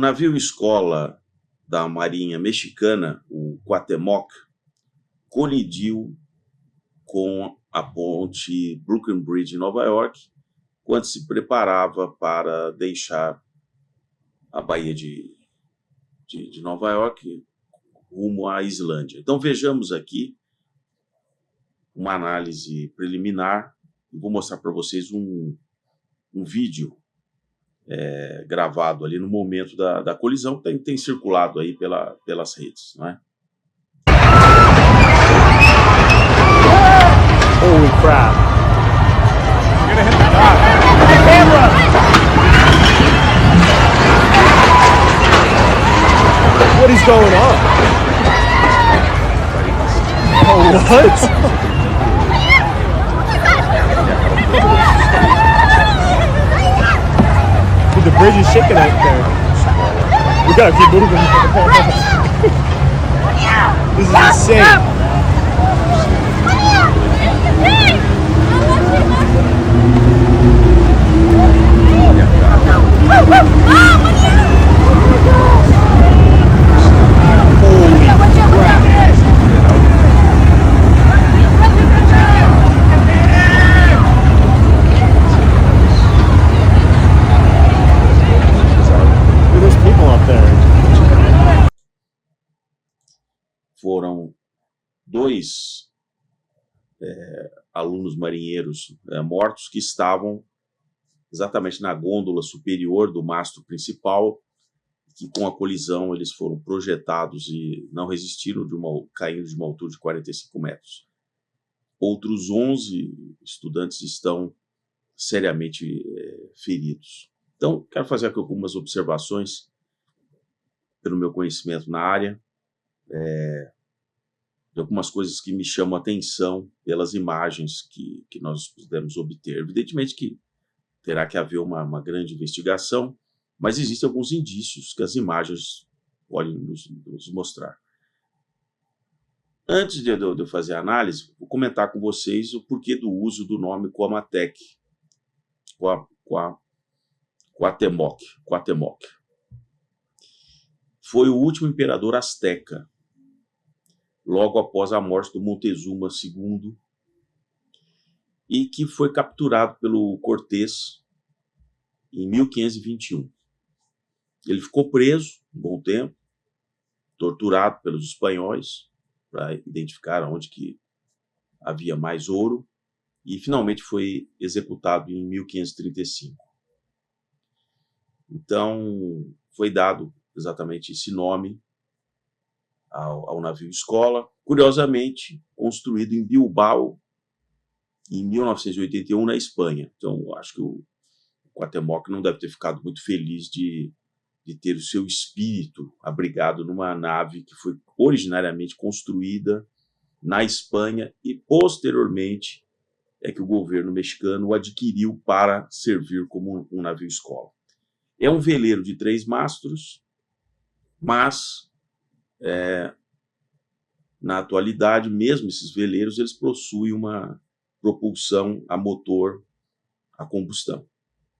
navio escola da Marinha Mexicana, o Cuauhtémoc, colidiu com a ponte Brooklyn Bridge em Nova York, quando se preparava para deixar a Baía de Nova York rumo à Islândia. Então vejamos aqui uma análise preliminar. Vou mostrar para vocês um vídeo gravado ali no momento da colisão, que tem circulado aí pelas redes, não é? Holy crap. You're gonna hit the dock. Camera! What is going on? Oh, what? Dude, the bridge is shaking out there. We gotta keep moving. This is insane. Foram dois alunos marinheiros mortos que estavam exatamente na gôndola superior do mastro principal, que com a colisão eles foram projetados e não resistiram, caindo de uma altura de 45 metros. Outros 11 estudantes estão seriamente feridos. Então, quero fazer aqui algumas observações pelo meu conhecimento na área, de algumas coisas que me chamam a atenção pelas imagens que nós pudemos obter. Evidentemente que terá que haver uma grande investigação, mas existem alguns indícios que as imagens podem nos mostrar. Antes de eu fazer a análise, vou comentar com vocês o porquê do uso do nome Cuauhtémoc. Cuauhtémoc. Foi o último imperador asteca, logo após a morte do Montezuma II, e que foi capturado pelo Cortés em 1521. Ele ficou preso um bom tempo, torturado pelos espanhóis, para identificar onde que havia mais ouro, e finalmente foi executado em 1535. Então, foi dado exatamente esse nome ao navio escola, curiosamente construído em Bilbao em 1981 na Espanha. Então acho que o Cuauhtémoc não deve ter ficado muito feliz de ter o seu espírito abrigado numa nave que foi originariamente construída na Espanha e posteriormente é que o governo mexicano o adquiriu para servir como um navio escola. É um veleiro de 3 mastros, mas na atualidade, mesmo esses veleiros, eles possuem uma propulsão a motor a combustão,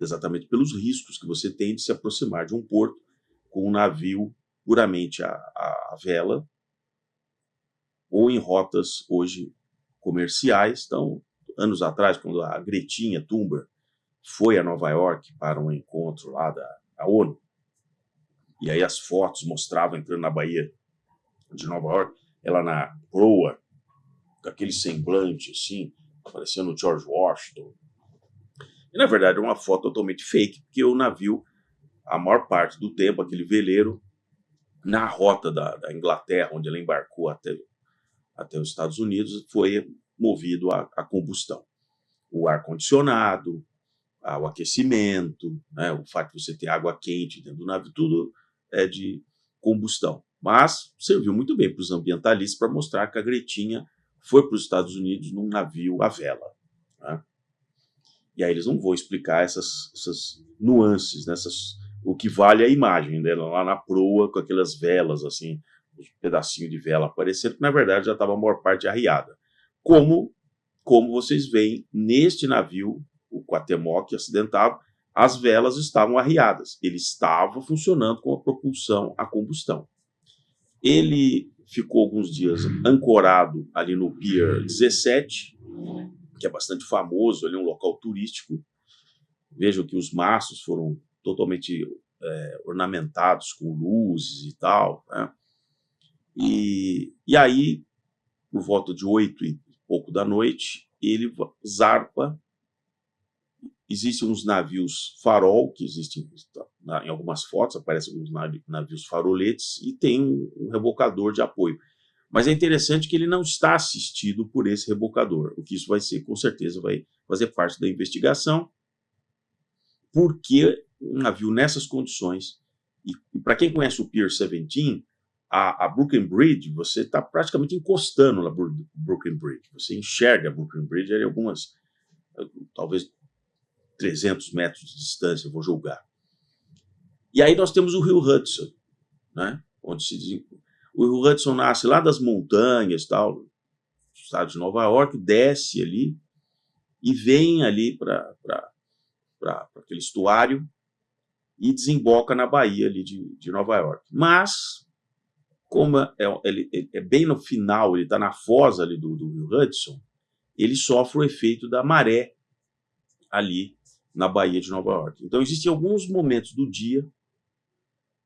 exatamente pelos riscos que você tem de se aproximar de um porto com um navio puramente a vela ou em rotas hoje comerciais. Então, anos atrás, quando a Greta Thunberg foi a Nova York para um encontro lá da ONU, e aí as fotos mostravam entrando na Baía de Nova York, ela na proa, com aquele semblante assim, parecendo o George Washington. E na verdade é uma foto totalmente fake, porque o navio, a maior parte do tempo, aquele veleiro, na rota da Inglaterra, onde ela embarcou até os Estados Unidos, foi movido a combustão. O ar-condicionado, o aquecimento, né, o fato de você ter água quente dentro do navio, tudo é de combustão. Mas serviu muito bem para os ambientalistas para mostrar que a Gretinha foi para os Estados Unidos num navio à vela. Né? E aí eles não vão explicar essas nuances, né? O que vale a imagem dela lá na proa com aquelas velas, assim, um pedacinho de vela aparecendo, que na verdade já estava a maior parte arriada. Como vocês veem neste navio, o Cuauhtémoc acidentado, as velas estavam arriadas. Ele estava funcionando com a propulsão a combustão. Ele ficou alguns dias ancorado ali no Pier 17, que é bastante famoso, ali é um local turístico. Vejam que os mastros foram totalmente ornamentados com luzes e tal, né? E aí, por volta de 8 e pouco da noite, ele zarpa. Existem uns navios farol, que existem em algumas fotos, aparecem alguns navios faroletes, e tem um rebocador de apoio. Mas é interessante que ele não está assistido por esse rebocador, o que isso vai ser, com certeza, vai fazer parte da investigação, porque um navio nessas condições, e para quem conhece o Pier 17, a Brooklyn Bridge, você está praticamente encostando na Brooklyn Bridge, você enxerga a Brooklyn Bridge em algumas, talvez 300 metros de distância, eu vou julgar. E aí nós temos o rio Hudson, né? Onde se diz, o rio Hudson nasce lá das montanhas, tal, do estado de Nova York, desce ali e vem ali para aquele estuário e desemboca na Baía ali de Nova York. Mas, como ele é bem no final, ele está na foz ali do rio Hudson, ele sofre o efeito da maré ali na Baía de Nova York. Então, existem alguns momentos do dia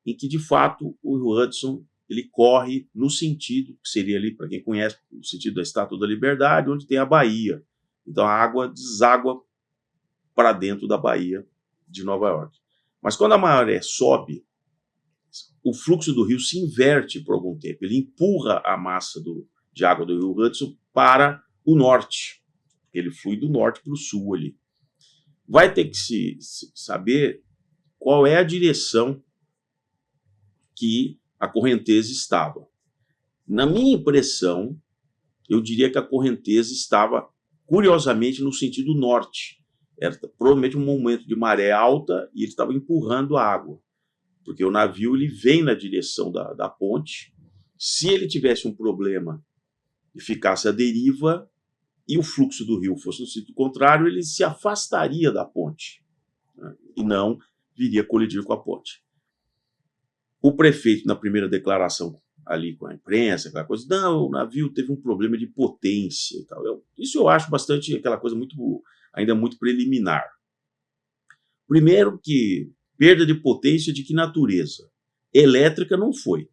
em que, de fato, o rio Hudson ele corre no sentido, que seria ali, para quem conhece, no sentido da Estátua da Liberdade, onde tem a Baía. Então, a água deságua para dentro da Baía de Nova York. Mas quando a maré sobe, o fluxo do rio se inverte por algum tempo. Ele empurra a massa de água do rio Hudson para o norte. Ele flui do norte para o sul ali. Vai ter que se saber qual é a direção que a correnteza estava. Na minha impressão, eu diria que a correnteza estava, curiosamente, no sentido norte. Era provavelmente um momento de maré alta e ele estava empurrando a água, porque o navio ele vem na direção da ponte. Se ele tivesse um problema e ficasse à deriva, e o fluxo do rio fosse no sentido contrário, ele se afastaria da ponte, né, e não viria colidir com a ponte. O prefeito, na primeira declaração ali com a imprensa, aquela coisa, não, o navio teve um problema de potência e tal. Isso eu acho bastante aquela coisa ainda muito preliminar. Primeiro que perda de potência de que natureza? Elétrica não foi,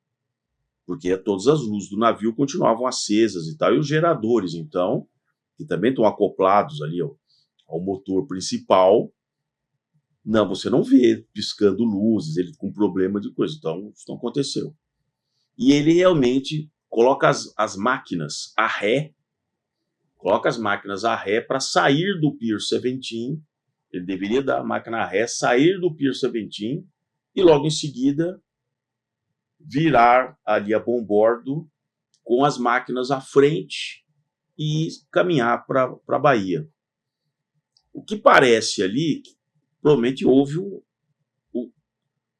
porque todas as luzes do navio continuavam acesas e tal, e os geradores, então, que também estão acoplados ali ao motor principal, não, você não vê piscando luzes, ele com problema de coisa, então isso não aconteceu. E ele realmente coloca as máquinas a ré, para sair do Pier 17, ele deveria dar a máquina a ré, sair do Pier 17 e logo em seguida virar ali a bombordo com as máquinas à frente e caminhar para a Baía. O que parece ali, provavelmente houve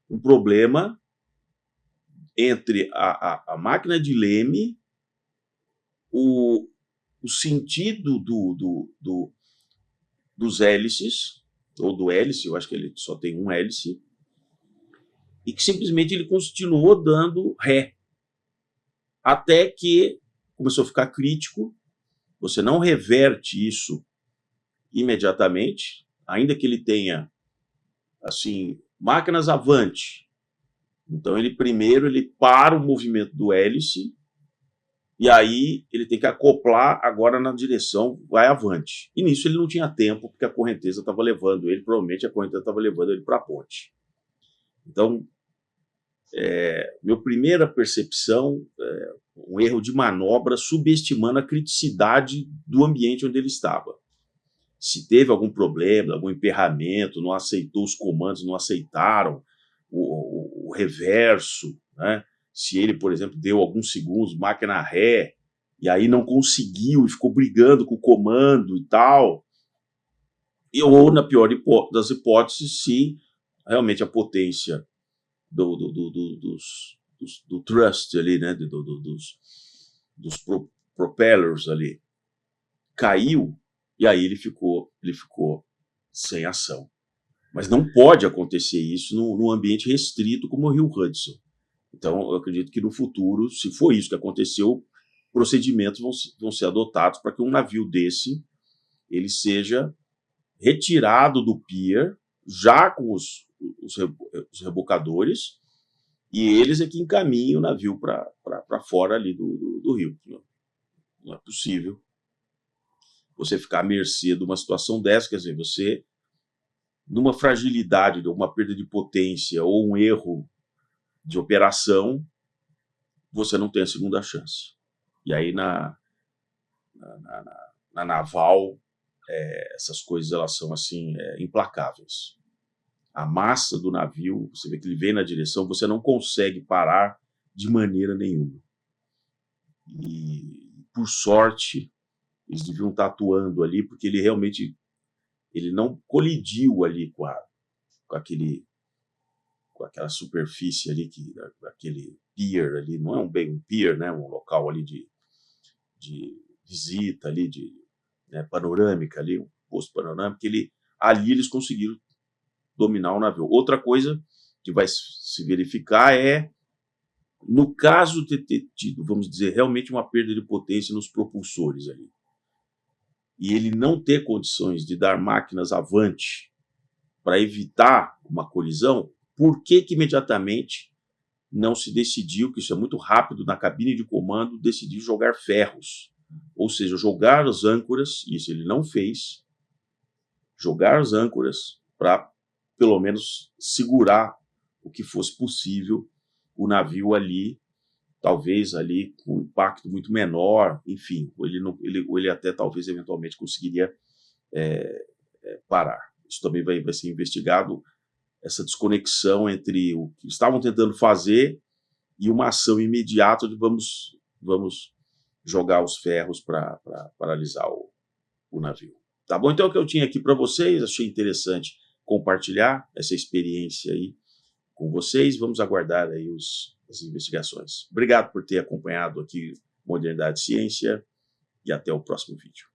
um problema entre a máquina de leme, o sentido dos hélices, ou do hélice, eu acho que ele só tem um hélice, e que simplesmente ele continuou dando ré, até que começou a ficar crítico. Você não reverte isso imediatamente, ainda que ele tenha, assim, máquinas avante. Então, primeiro ele para o movimento do hélice, e aí ele tem que acoplar agora na direção, vai avante. E nisso ele não tinha tempo, porque a correnteza estava levando ele, provavelmente a correnteza estava levando ele para a ponte. Então, minha primeira percepção um erro de manobra subestimando a criticidade do ambiente onde ele estava. Se teve algum problema, algum emperramento, não aceitou os comandos, não aceitaram o reverso, né? Se ele, por exemplo, deu alguns segundos, máquina ré, e aí não conseguiu e ficou brigando com o comando e tal, ou, na pior das hipóteses, se realmente a potência do thrust ali, né, dos propellers ali, caiu, e aí ele ficou sem ação. Mas não pode acontecer isso num ambiente restrito como o Rio Hudson. Então, eu acredito que no futuro, se for isso que aconteceu, procedimentos vão ser adotados para que um navio desse ele seja retirado do pier, já com os rebocadores, e eles é que encaminham o navio para fora ali do rio. Não é possível você ficar à mercê de uma situação dessa, quer dizer, você, numa fragilidade, uma perda de potência ou um erro de operação, você não tem a segunda chance. E aí na naval, essas coisas elas são assim implacáveis. A massa do navio, você vê que ele vem na direção, você não consegue parar de maneira nenhuma. E, por sorte, eles deviam estar atuando ali, porque ele realmente não colidiu ali com aquela superfície ali, aquele pier ali, não é bem um pier, né, um local ali de visita ali, panorâmica ali, um posto panorâmico, ali eles conseguiram dominar o navio. Outra coisa que vai se verificar é, no caso de ter tido, vamos dizer, realmente uma perda de potência nos propulsores ali, e ele não ter condições de dar máquinas avante para evitar uma colisão, por que imediatamente não se decidiu, que isso é muito rápido, na cabine de comando, decidir jogar ferros, ou seja, jogar as âncoras, isso ele não fez, jogar as âncoras para, pelo menos, segurar o que fosse possível o navio ali, talvez ali com um impacto muito menor, enfim, ele até talvez eventualmente conseguiria parar. Isso também vai ser investigado, essa desconexão entre o que estavam tentando fazer e uma ação imediata de vamos jogar os ferros para paralisar o navio. Tá bom? Então, o que eu tinha aqui para vocês, achei interessante compartilhar essa experiência aí com vocês. Vamos aguardar aí as investigações. Obrigado por ter acompanhado aqui Modernidade e Ciência e até o próximo vídeo.